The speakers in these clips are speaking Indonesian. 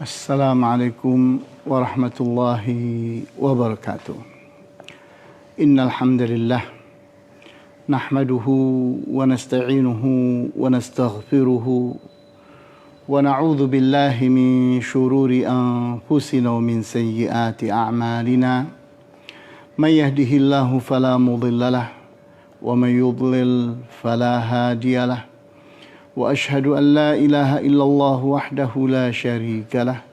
Assalamualaikum warahmatullahi wabarakatuh. Innal hamdalillah nahmaduhu wa nasta'inuhu wa nastaghfiruhu wa na'udzu billahi min shururi anfusina wa min sayyiati a'malina. May yahdihillahu fala mudhillalah wa may yudlil fala hadiyalah. وأشهد أن لا إله إلا الله وحده لا شريك له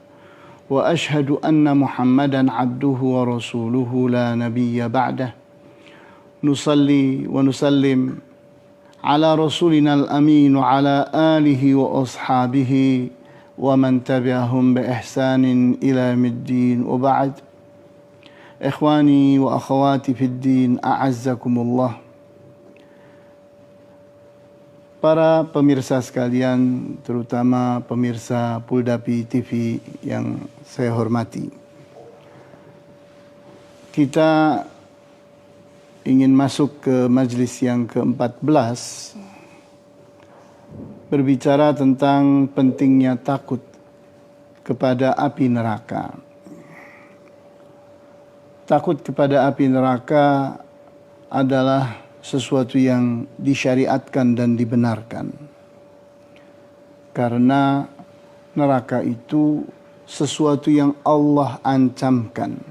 وأشهد أن محمدا عبده ورسوله لا نبي بعده نصلي ونسلم على رسولنا الأمين وعلى آله وأصحابه ومن تبعهم بإحسان إلى يوم الدين وبعد إخواني وأخواتي في الدين أعزكم الله. Para pemirsa sekalian, terutama pemirsa Puldapi TV yang saya hormati. Kita ingin masuk ke majlis yang ke-14, berbicara tentang pentingnya takut kepada api neraka. Takut kepada api neraka adalah sesuatu yang disyariatkan dan dibenarkan. Karena neraka itu sesuatu yang Allah ancamkan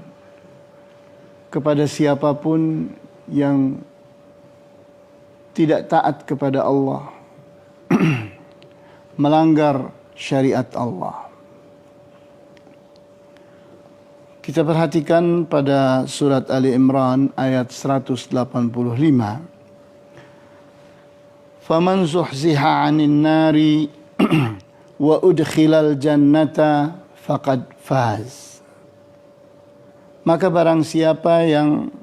kepada siapapun yang tidak taat kepada Allah, melanggar syariat Allah. Kita perhatikan pada surat Ali Imran ayat 185. Faman zuhziha 'anil nari wa udkhilal jannata faqad faz. Maka barang siapa yang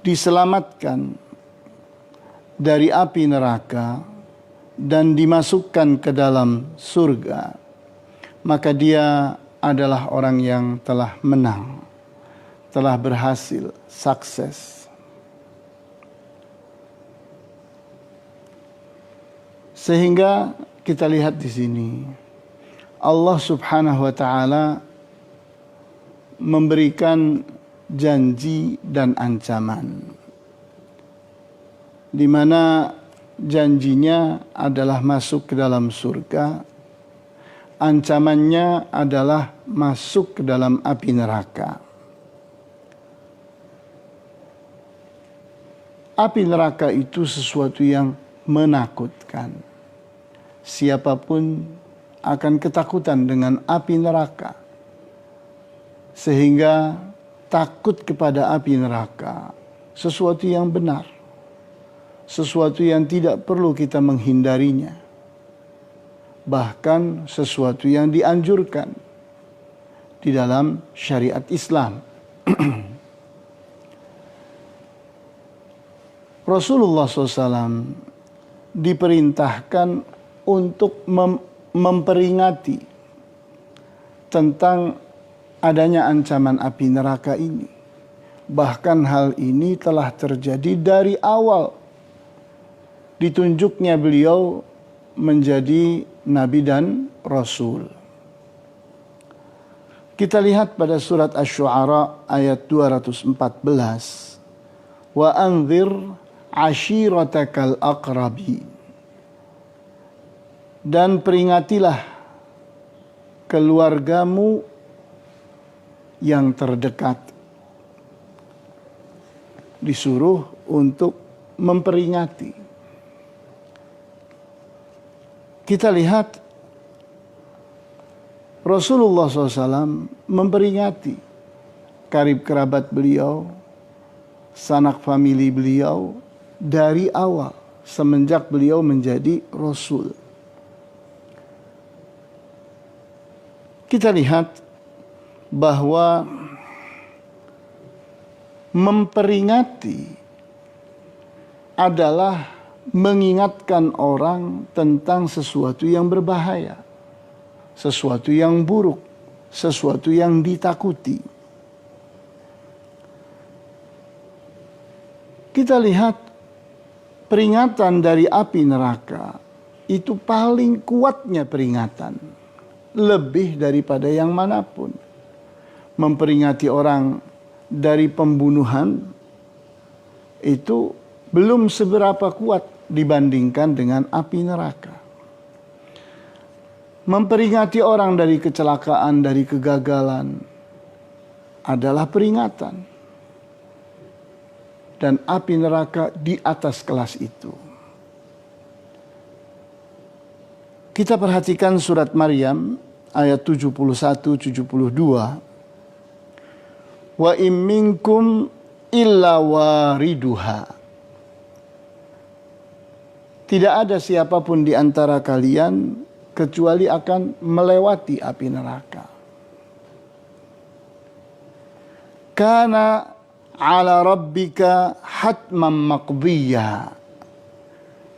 diselamatkan dari api neraka dan dimasukkan ke dalam surga, maka dia adalah orang yang telah menang, telah berhasil, sukses. Sehingga kita lihat di sini, Allah Subhanahu wa Ta'ala memberikan janji dan ancaman, di mana janjinya adalah masuk ke dalam surga, ancamannya adalah masuk ke dalam api neraka. Api neraka itu sesuatu yang menakutkan. Siapapun akan ketakutan dengan api neraka. Sehingga takut kepada api neraka sesuatu yang benar. Sesuatu yang tidak perlu kita menghindarinya. Bahkan sesuatu yang dianjurkan di dalam syariat Islam. Rasulullah SAW diperintahkan untuk memperingati tentang adanya ancaman api neraka ini. Bahkan hal ini telah terjadi dari awal ditunjuknya beliau menjadi Nabi dan Rasul. Kita lihat pada surat Asy-Syu'ara ayat 214. Wa anzir ashiratakal aqrabi. Dan peringatilah keluargamu yang terdekat. Disuruh untuk memperingati. Kita lihat Rasulullah SAW memperingati karib kerabat beliau, sanak famili beliau dari awal semenjak beliau menjadi Rasul. Kita lihat bahwa memperingati adalah mengingatkan orang tentang sesuatu yang berbahaya, sesuatu yang buruk, sesuatu yang ditakuti. Kita lihat peringatan dari api neraka itu paling kuatnya peringatan. lebih daripada yang manapun. Memperingati orang dari pembunuhan itu belum seberapa kuat dibandingkan dengan api neraka. Memperingati orang dari kecelakaan, dari kegagalan adalah peringatan. Dan api neraka di atas kelas itu. Kita perhatikan surat Maryam ayat 71-72. Wa in minkum illa wariduha. Tidak ada siapapun di antara kalian kecuali akan melewati api neraka. Kana ala rabbika hatman maqdiyya.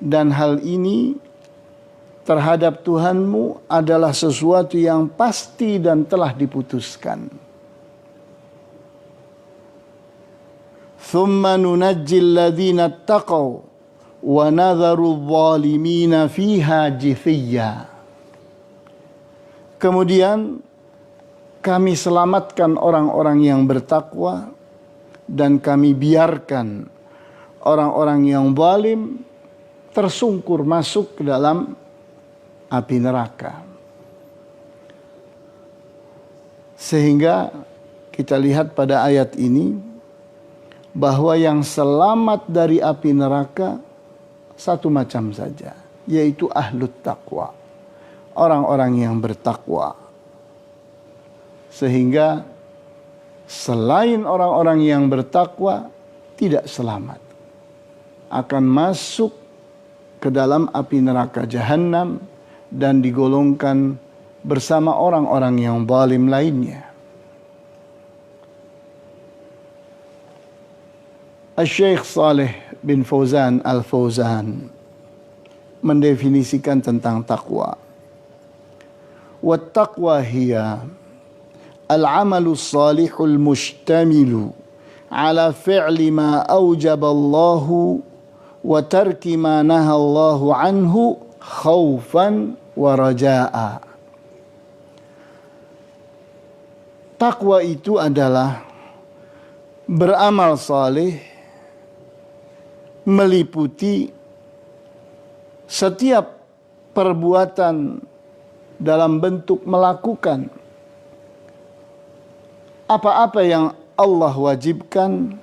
Dan hal ini terhadap Tuhanmu adalah sesuatu yang pasti dan telah diputuskan. Thumma nunajjil ladzina taqaw wa nadharu adh-dhalimina fiha jithiyya. Kemudian kami selamatkan orang-orang yang bertakwa dan kami biarkan orang-orang yang zalim tersungkur masuk ke dalam api neraka. Sehingga kita lihat pada ayat ini bahwa yang selamat dari api neraka satu macam saja, yaitu ahlut taqwa, orang-orang yang bertakwa. Sehingga selain orang-orang yang bertakwa tidak selamat, akan masuk ke dalam api neraka jahanam dan digolongkan bersama orang-orang yang zalim lainnya. Syekh Saleh bin Fauzan Al-Fauzan mendefinisikan tentang takwa. Wat taqwa hiya al-amalu salihul mustamilu ala fi'li ma awjaba Allahu wa tarki ma naha Allahu anhu khaufan wa raja'a. Takwa itu adalah beramal saleh meliputi setiap perbuatan dalam bentuk melakukan apa-apa yang Allah wajibkan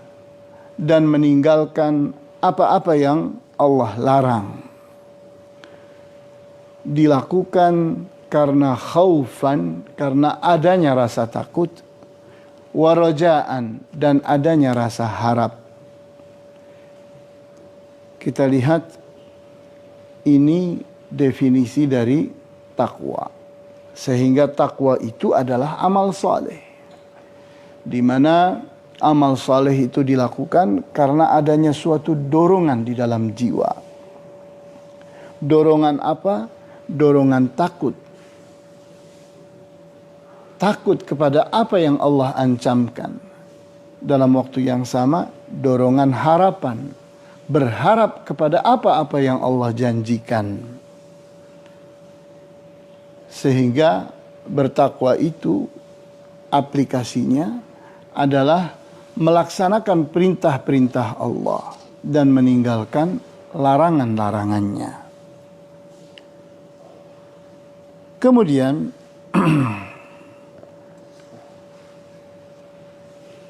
dan meninggalkan apa-apa yang Allah larang. Dilakukan karena khaufan, karena adanya rasa takut, warajaan, dan adanya rasa harap. Kita lihat ini definisi dari takwa. Sehingga takwa itu adalah amal saleh, di mana amal saleh itu dilakukan karena adanya suatu dorongan di dalam jiwa. Dorongan apa? Dorongan takut. Takut kepada apa yang Allah ancamkan. Dalam waktu yang sama, dorongan harapan. Berharap kepada apa-apa yang Allah janjikan. Sehingga bertakwa itu aplikasinya adalah melaksanakan perintah-perintah Allah dan meninggalkan larangan-larangannya. Kemudian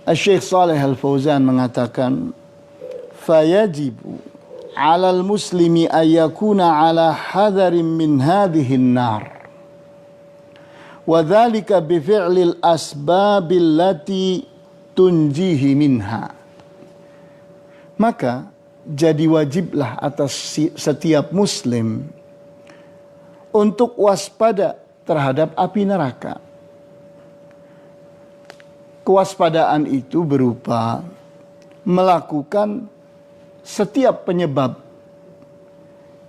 Syekh Saleh Al-Fauzan mengatakan, fayajibu 'alal muslimi an yakuna 'ala hadarin min hadhihi an-nar. Wa dzalika bi fi'lil asbabil lati tunjihi minha. Maka jadi wajiblah atas setiap muslim untuk waspada terhadap api neraka. Kewaspadaan itu berupa melakukan setiap penyebab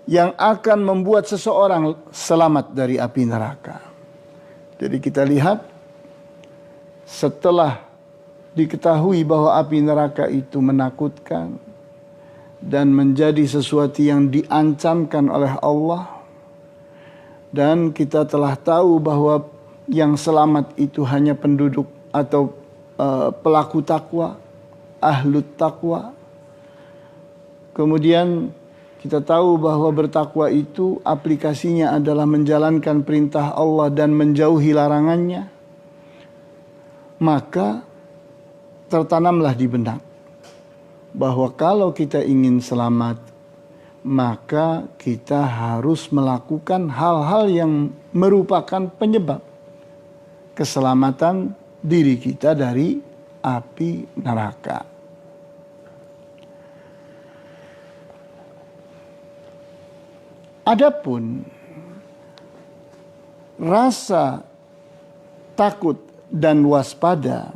yang akan membuat seseorang selamat dari api neraka. Jadi kita lihat setelah diketahui bahwa api neraka itu menakutkan dan menjadi sesuatu yang diancamkan oleh Allah, dan kita telah tahu bahwa yang selamat itu hanya penduduk atau pelaku takwa, ahlut takwa. Kemudian kita tahu bahwa bertakwa itu aplikasinya adalah menjalankan perintah Allah dan menjauhi larangannya. Maka tertanamlah di benak bahwa kalau kita ingin selamat, maka kita harus melakukan hal-hal yang merupakan penyebab keselamatan diri kita dari api neraka. Adapun rasa takut dan waspada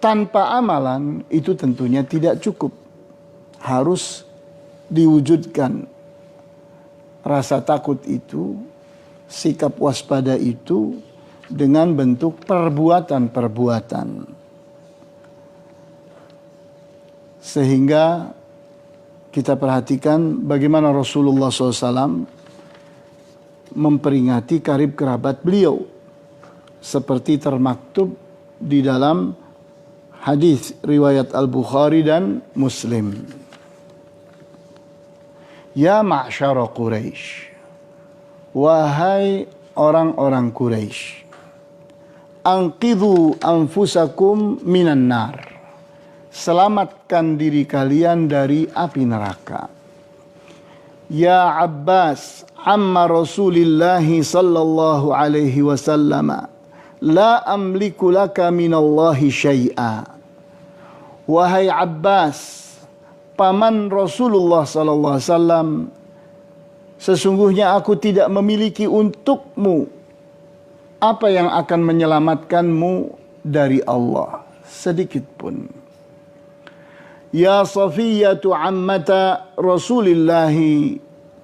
tanpa amalan itu tentunya tidak cukup. Harus diwujudkan rasa takut itu, sikap waspada itu dengan bentuk perbuatan-perbuatan. Sehingga kita perhatikan bagaimana Rasulullah SAW memperingati karib kerabat beliau. Seperti termaktub di dalam hadis riwayat Al-Bukhari dan Muslim. Ya ma'syara Quraisy, wahai orang-orang Quraisy, anqidhu anfusakum minan nar, selamatkan diri kalian dari api neraka. Ya Abbas, amma Rasulillahi sallallahu alaihi wasallam, la amliku laka minallahi syai'a. Wahai Abbas, paman Rasulullah sallallahu alaihi wasallam, sesungguhnya aku tidak memiliki untukmu apa yang akan menyelamatkanmu dari Allah sedikit pun. Ya Safiyatu ammata Rasulillah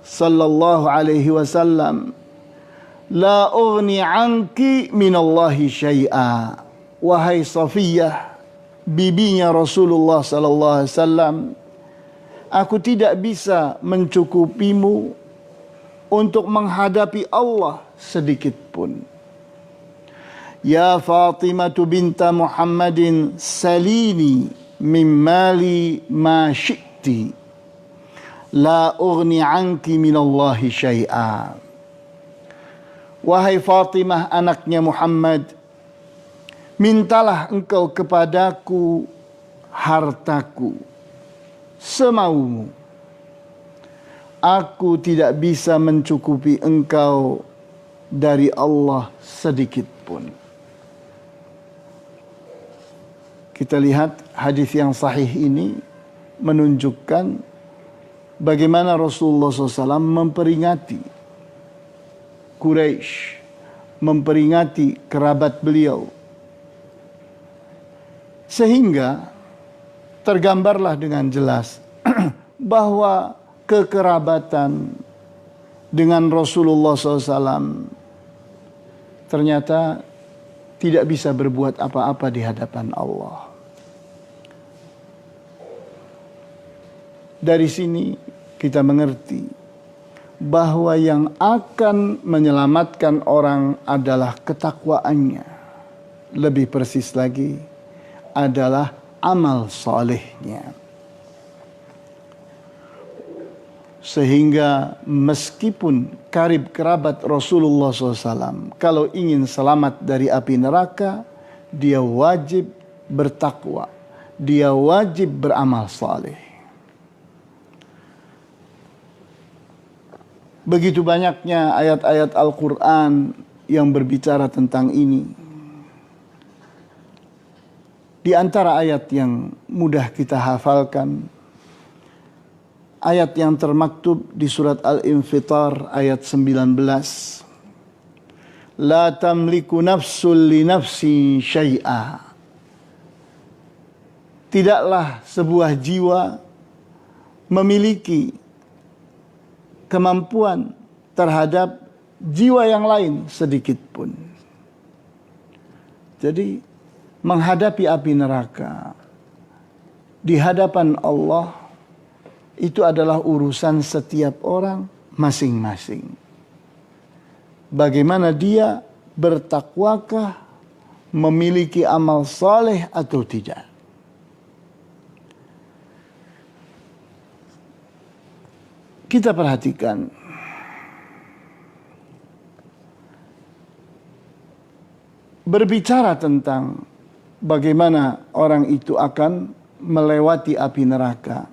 sallallahu alaihi wasallam, la ughni anki minallahi syai'a. Wahai Safiyah, bibinya Rasulullah sallallahu alaihi wasallam, aku tidak bisa mencukupimu untuk menghadapi Allah sedikit pun. Ya Fatimah binta Muhammadin, salini min mali ma syi'ti, la ughni anki minallahi syai'a. Wahai Fatimah anaknya Muhammad, mintalah engkau kepadaku hartaku semaumu. Aku tidak bisa mencukupi engkau dari Allah sedikit pun. Kita lihat hadis yang sahih ini menunjukkan bagaimana Rasulullah SAW memperingati Quraisy, memperingati kerabat beliau. Sehingga tergambarlah dengan jelas bahwa kekerabatan dengan Rasulullah SAW ternyata tidak bisa berbuat apa-apa di hadapan Allah. Dari sini kita mengerti bahwa yang akan menyelamatkan orang adalah ketakwaannya. Lebih persis lagi adalah amal solehnya. Sehingga meskipun karib kerabat Rasulullah SAW, kalau ingin selamat dari api neraka, dia wajib bertakwa, dia wajib beramal saleh. Begitu banyaknya ayat-ayat Al-Quran yang berbicara tentang ini. Di antara ayat yang mudah kita hafalkan, ayat yang termaktub di surat Al-Infitar ayat 19. La tamliku nafsul li nafsi syai'a. Tidaklah sebuah jiwa memiliki kemampuan terhadap jiwa yang lain sedikit pun. Jadi menghadapi api neraka di hadapan Allah itu adalah urusan setiap orang masing-masing. Bagaimana dia bertakwakah, memiliki amal saleh atau tidak. Kita perhatikan berbicara tentang bagaimana orang itu akan melewati api neraka.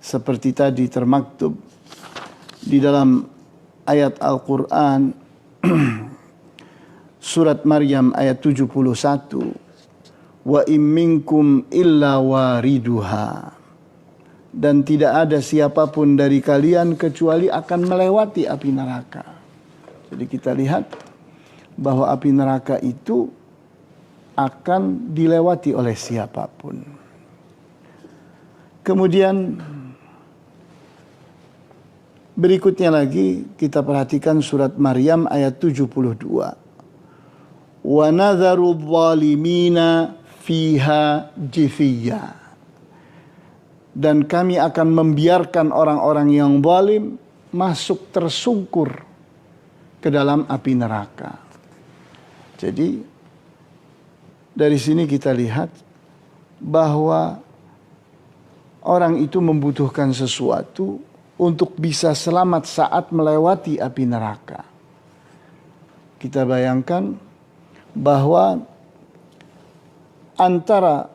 Seperti tadi termaktub di dalam ayat Al-Quran surat Maryam ayat 71. Wa im minkum illa wariduha. Dan tidak ada siapapun dari kalian kecuali akan melewati api neraka. Jadi kita lihat bahwa api neraka itu akan dilewati oleh siapapun. Kemudian berikutnya lagi kita perhatikan surat Maryam ayat 72. Wa nadharu dhalimina fiha jithiyya. Dan kami akan membiarkan orang-orang yang zalim masuk tersungkur ke dalam api neraka. Jadi dari sini kita lihat bahwa orang itu membutuhkan sesuatu untuk bisa selamat saat melewati api neraka. Kita bayangkan bahwa antara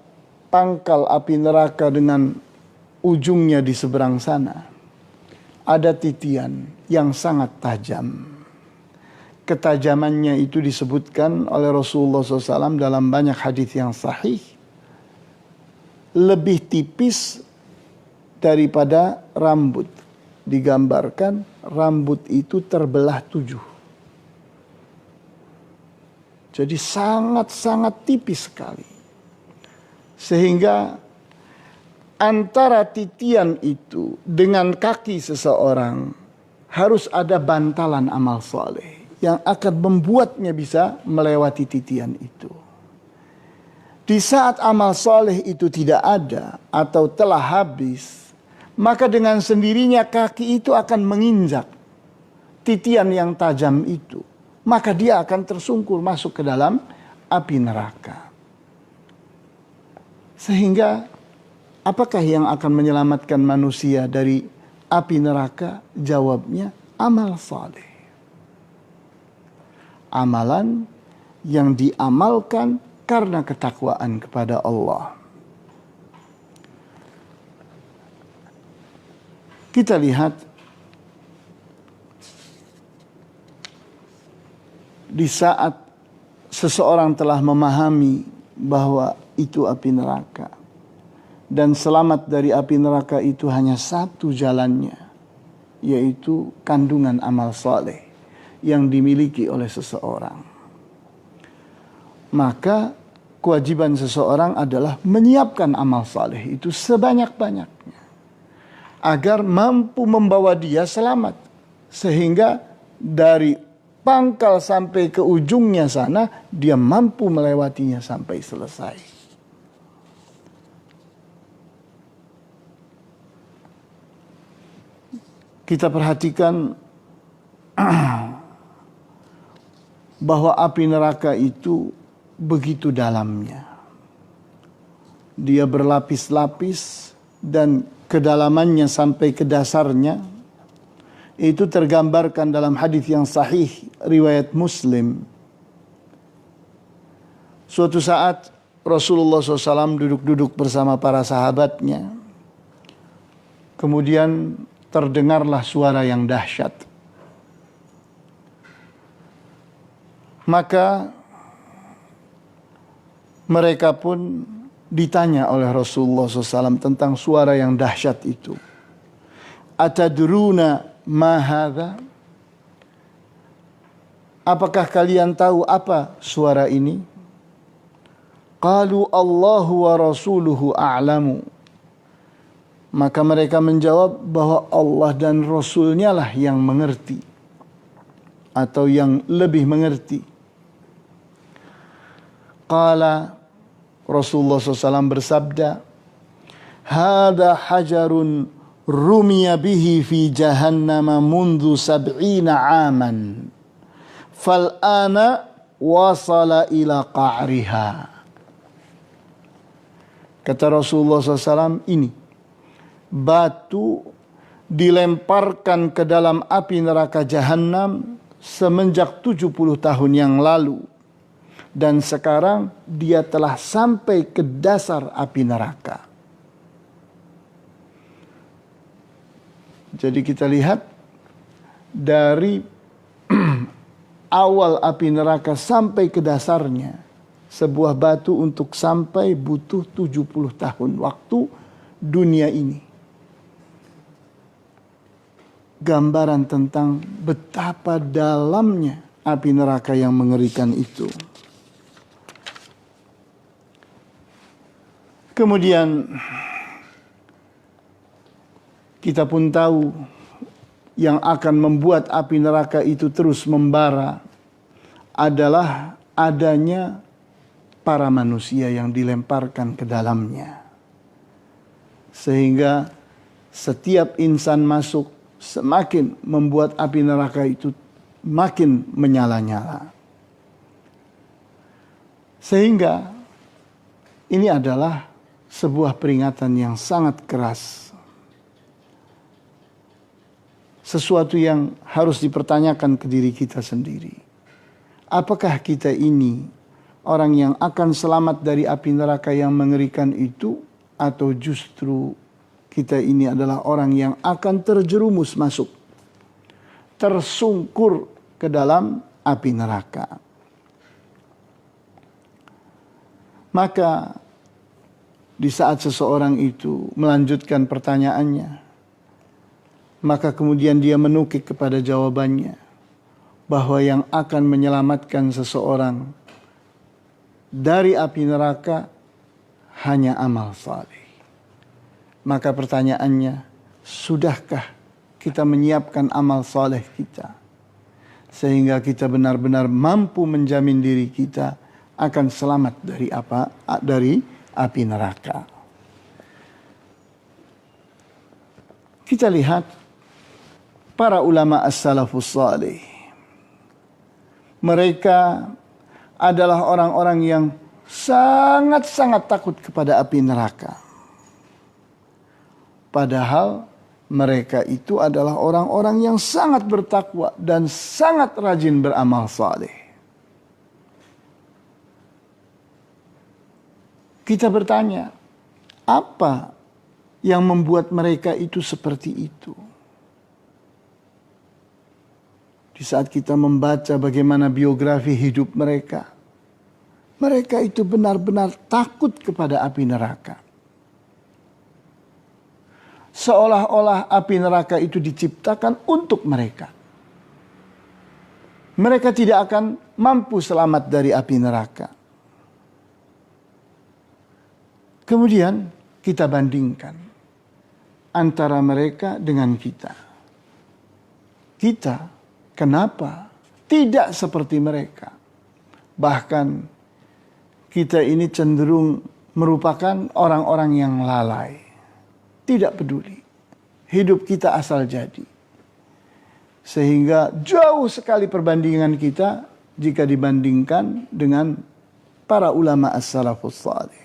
pangkal api neraka dengan ujungnya di seberang sana ada titian yang sangat tajam. Ketajamannya itu disebutkan oleh Rasulullah SAW dalam banyak hadis yang sahih. Lebih tipis daripada rambut. Digambarkan rambut itu terbelah 7. Jadi sangat-sangat tipis sekali. Sehingga antara titian itu dengan kaki seseorang harus ada bantalan amal soleh yang akan membuatnya bisa melewati titian itu. Di saat amal soleh itu tidak ada atau telah habis, maka dengan sendirinya kaki itu akan menginjak titian yang tajam itu. Maka dia akan tersungkur masuk ke dalam api neraka. Sehingga apakah yang akan menyelamatkan manusia dari api neraka? Jawabnya amal saleh. Amalan yang diamalkan karena ketakwaan kepada Allah. Kita lihat di saat seseorang telah memahami bahwa itu api neraka. Dan selamat dari api neraka itu hanya satu jalannya, yaitu kandungan amal saleh yang dimiliki oleh seseorang. Maka kewajiban seseorang adalah menyiapkan amal saleh itu sebanyak-banyaknya agar mampu membawa dia selamat, sehingga dari pangkal sampai ke ujungnya sana dia mampu melewatinya sampai selesai. Kita perhatikan bahwa api neraka itu begitu dalamnya. Dia berlapis-lapis dan kedalamannya sampai ke dasarnya itu tergambarkan dalam hadis yang sahih riwayat Muslim. Suatu saat Rasulullah SAW duduk-duduk bersama para sahabatnya. Kemudian terdengarlah suara yang dahsyat. Maka mereka pun ditanya oleh Rasulullah SAW tentang suara yang dahsyat itu. Atadruna ma hadza? Apakah kalian tahu apa suara ini? Qalu Allahu wa rasuluhu a'lamu. Maka mereka menjawab bahwa Allah dan Rasulnya lah yang mengerti atau yang lebih mengerti. Qala Rasulullah SAW bersabda, Hada hajarun rumiya bihi fi jahannama mundu 70 aman. Fal'ana wasala ila qa'riha. Kata Rasulullah SAW, ini batu dilemparkan ke dalam api neraka Jahannam semenjak 70 tahun yang lalu. Dan sekarang dia telah sampai ke dasar api neraka. Jadi kita lihat dari awal api neraka sampai ke dasarnya, sebuah batu untuk sampai butuh 70 tahun waktu dunia ini. Gambaran tentang betapa dalamnya api neraka yang mengerikan itu. Kemudian kita pun tahu yang akan membuat api neraka itu terus membara adalah adanya para manusia yang dilemparkan ke dalamnya. Sehingga setiap insan masuk semakin membuat api neraka itu makin menyala-nyala. Sehingga ini adalah sebuah peringatan yang sangat keras. Sesuatu yang harus dipertanyakan ke diri kita sendiri. Apakah kita ini orang yang akan selamat dari api neraka yang mengerikan itu, atau justru kita ini adalah orang yang akan terjerumus masuk, tersungkur ke dalam api neraka? Maka di saat seseorang itu melanjutkan pertanyaannya, maka kemudian dia menukik kepada jawabannya bahwa yang akan menyelamatkan seseorang dari api neraka hanya amal saleh. Maka pertanyaannya, sudahkah kita menyiapkan amal saleh kita sehingga kita benar-benar mampu menjamin diri kita akan selamat dari dari api neraka? Kita lihat para ulama as-salafus salih. Mereka adalah orang-orang yang sangat-sangat takut kepada api neraka. Padahal mereka itu adalah orang-orang yang sangat bertakwa dan sangat rajin beramal saleh. Kita bertanya, apa yang membuat mereka itu seperti itu? Di saat kita membaca bagaimana biografi hidup mereka, mereka itu benar-benar takut kepada api neraka. Seolah-olah api neraka itu diciptakan untuk mereka. Mereka tidak akan mampu selamat dari api neraka. Kemudian kita bandingkan antara mereka dengan kita. Kita kenapa tidak seperti mereka? Bahkan kita ini cenderung merupakan orang-orang yang lalai. Tidak peduli. Hidup kita asal jadi. Sehingga jauh sekali perbandingan kita jika dibandingkan dengan para ulama as-salafus salih.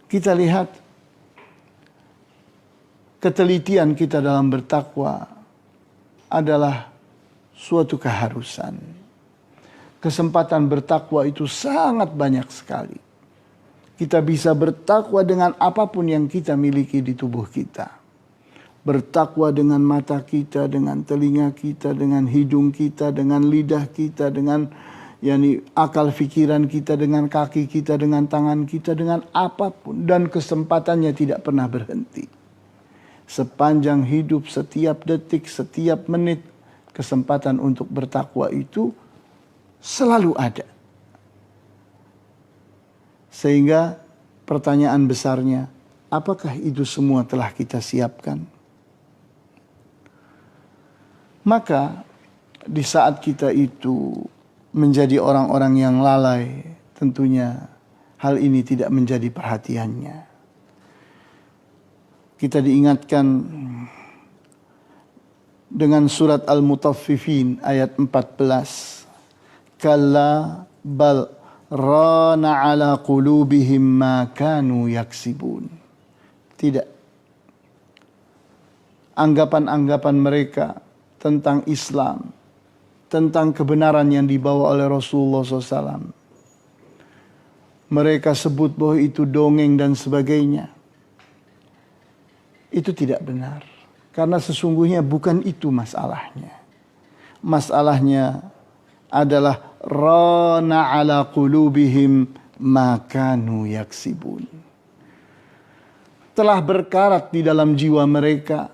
Kita lihat ketelitian kita dalam bertakwa adalah suatu keharusan. Kesempatan bertakwa itu sangat banyak sekali. Kita bisa bertakwa dengan apapun yang kita miliki di tubuh kita. Bertakwa dengan mata kita, dengan telinga kita, dengan hidung kita, dengan lidah kita, dengan akal fikiran kita, dengan kaki kita, dengan tangan kita, dengan apapun. Dan kesempatannya tidak pernah berhenti. Sepanjang hidup, setiap detik, setiap menit, kesempatan untuk bertakwa itu selalu ada. Sehingga pertanyaan besarnya, apakah itu semua telah kita siapkan? Maka di saat kita itu menjadi orang-orang yang lalai, tentunya hal ini tidak menjadi perhatiannya. Kita diingatkan dengan surat Al-Mutaffifin ayat 14. Kalla bal rana ala qulubihim ma kanu yaksibun. Tidak. Anggapan-anggapan mereka tentang Islam, tentang kebenaran yang dibawa oleh Rasulullah SAW, mereka sebut bahwa itu dongeng dan sebagainya. Itu tidak benar. Karena sesungguhnya bukan itu masalahnya. Masalahnya adalah rana ala qulubihim ma kanu yaksibun. Telah berkarat di dalam jiwa mereka.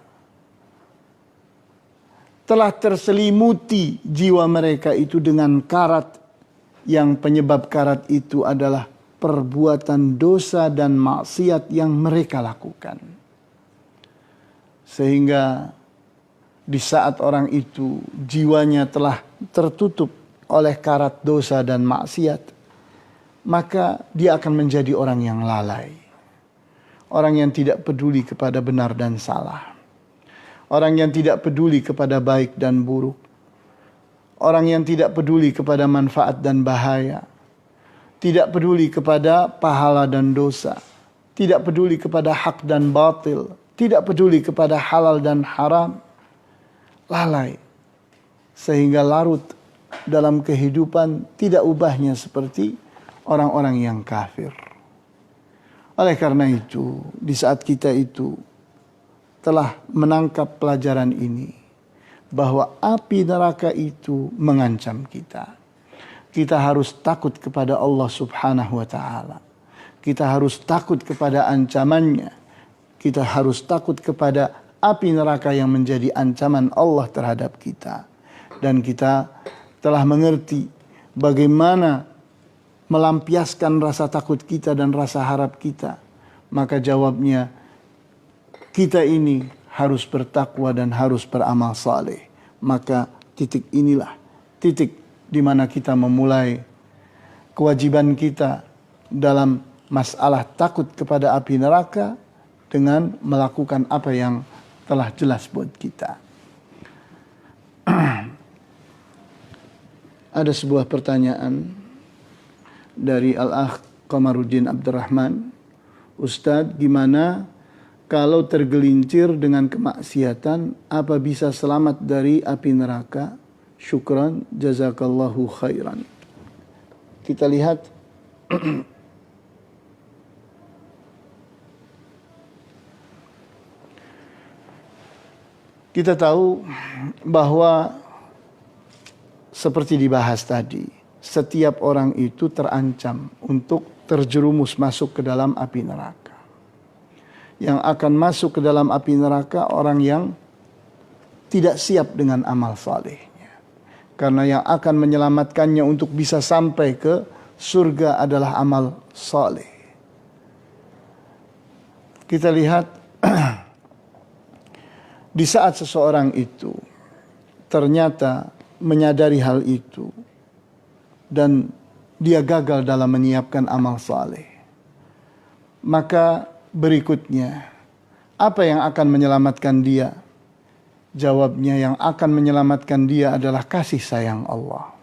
Telah terselimuti jiwa mereka itu dengan karat. Yang penyebab karat itu adalah perbuatan dosa dan maksiat yang mereka lakukan. Sehingga di saat orang itu jiwanya telah tertutup oleh karat dosa dan maksiat, maka dia akan menjadi orang yang lalai. Orang yang tidak peduli kepada benar dan salah. Orang yang tidak peduli kepada baik dan buruk. Orang yang tidak peduli kepada manfaat dan bahaya. Tidak peduli kepada pahala dan dosa. Tidak peduli kepada hak dan batil. Tidak peduli kepada halal dan haram. Lalai. Sehingga larut dalam kehidupan tidak ubahnya seperti orang-orang yang kafir. Oleh karena itu, di saat kita itu telah menangkap pelajaran ini, bahwa api neraka itu mengancam kita. Kita harus takut kepada Allah Subhanahu wa ta'ala. Kita harus takut kepada ancamannya. Kita harus takut kepada api neraka yang menjadi ancaman Allah terhadap kita. Dan kita telah mengerti bagaimana melampiaskan rasa takut kita dan rasa harap kita. Maka jawabnya, kita ini harus bertakwa dan harus beramal saleh. Maka titik inilah titik di mana kita memulai kewajiban kita dalam masalah takut kepada api neraka dengan melakukan apa yang telah jelas buat kita. Ada sebuah pertanyaan dari Al-Akh Qamaruddin Abdurrahman. Ustadz, gimana kalau tergelincir dengan kemaksiatan, apa bisa selamat dari api neraka? Syukran, jazakallahu khairan. Kita lihat kita tahu bahwa seperti dibahas tadi, setiap orang itu terancam untuk terjerumus masuk ke dalam api neraka. Yang akan masuk ke dalam api neraka orang yang tidak siap dengan amal salehnya. Karena yang akan menyelamatkannya untuk bisa sampai ke surga adalah amal saleh. Kita lihat di saat seseorang itu ternyata menyadari hal itu dan dia gagal dalam menyiapkan amal saleh, maka berikutnya, apa yang akan menyelamatkan dia? Jawabnya, yang akan menyelamatkan dia adalah kasih sayang Allah.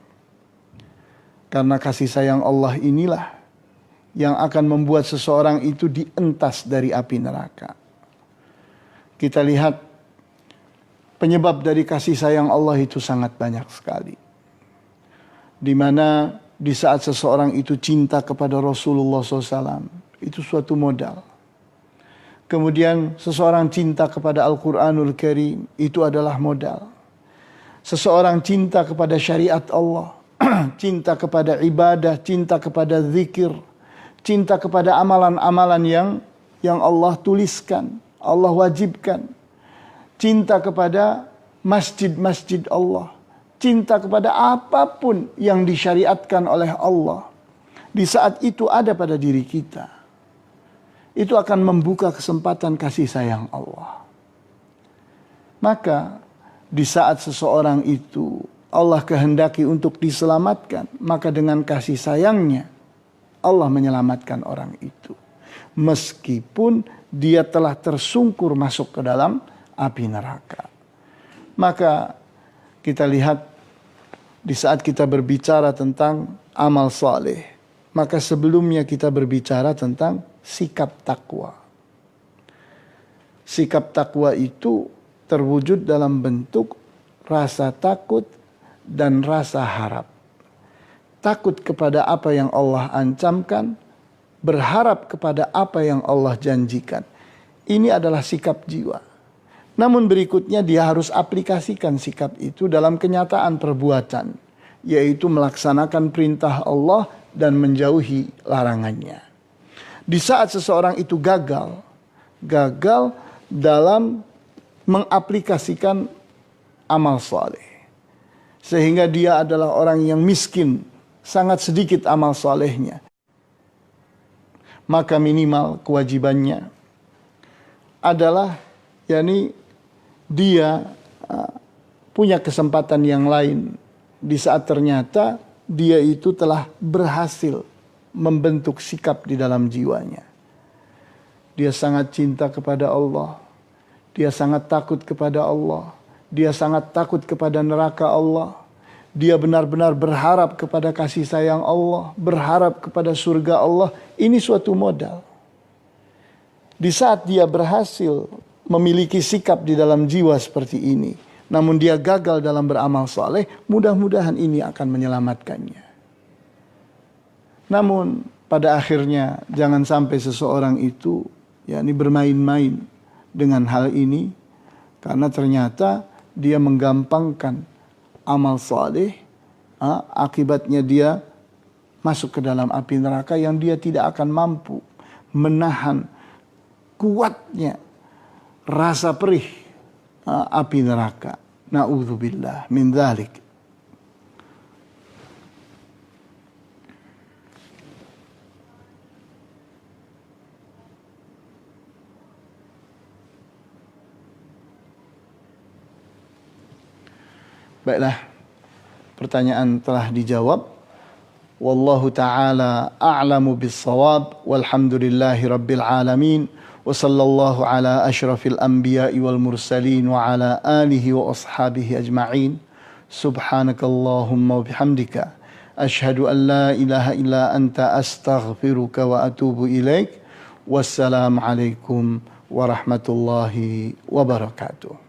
Karena kasih sayang Allah inilah yang akan membuat seseorang itu dientas dari api neraka. Kita lihat penyebab dari kasih sayang Allah itu sangat banyak sekali. Di mana di saat seseorang itu cinta kepada Rasulullah SAW, itu suatu modal. Kemudian seseorang cinta kepada Al-Quranul Karim, itu adalah modal. Seseorang cinta kepada syariat Allah, cinta kepada ibadah, cinta kepada zikir, cinta kepada amalan-amalan yang Allah tuliskan, Allah wajibkan. Cinta kepada masjid-masjid Allah, cinta kepada apapun yang disyariatkan oleh Allah. Di saat itu ada pada diri kita, itu akan membuka kesempatan kasih sayang Allah. Maka di saat seseorang itu Allah kehendaki untuk diselamatkan, maka dengan kasih sayangnya Allah menyelamatkan orang itu. Meskipun dia telah tersungkur masuk ke dalam api neraka. Maka kita lihat di saat kita berbicara tentang amal saleh, maka sebelumnya kita berbicara tentang sikap takwa. Sikap takwa itu terwujud dalam bentuk rasa takut dan rasa harap. Takut kepada apa yang Allah ancamkan, berharap kepada apa yang Allah janjikan. Ini adalah sikap jiwa. Namun berikutnya dia harus aplikasikan sikap itu dalam kenyataan perbuatan, yaitu melaksanakan perintah Allah dan menjauhi larangannya. Di saat seseorang itu gagal dalam mengaplikasikan amal saleh, sehingga dia adalah orang yang miskin, sangat sedikit amal salehnya, maka minimal kewajibannya adalah dia punya kesempatan yang lain di saat ternyata dia itu telah berhasil membentuk sikap di dalam jiwanya. Dia sangat cinta kepada Allah, dia sangat takut kepada Allah, dia sangat takut kepada neraka Allah, dia benar-benar berharap kepada kasih sayang Allah, berharap kepada surga Allah. Ini suatu modal. Di saat dia berhasil memiliki sikap di dalam jiwa seperti ini, namun dia gagal dalam beramal saleh, mudah-mudahan ini akan menyelamatkannya. Namun pada akhirnya jangan sampai seseorang itu bermain-main dengan hal ini, karena ternyata dia menggampangkan amal saleh, akibatnya dia masuk ke dalam api neraka yang dia tidak akan mampu menahan kuatnya rasa perih api neraka. Na'udzubillah min dzalik. Baiklah, pertanyaan telah dijawab. Wallahu ta'ala a'lamu bis-shawab. Walhamdulillahi rabbil alamin. Wa sallallahu ala asyrafil anbiya'i wal mursalin wa ala alihi wa ashabihi ajma'in. Subhanakallahumma wa bihamdika ashhadu an la ilaha illa anta astaghfiruka wa atubu ilaik. Wassalamu alaikum warahmatullahi wabarakatuh.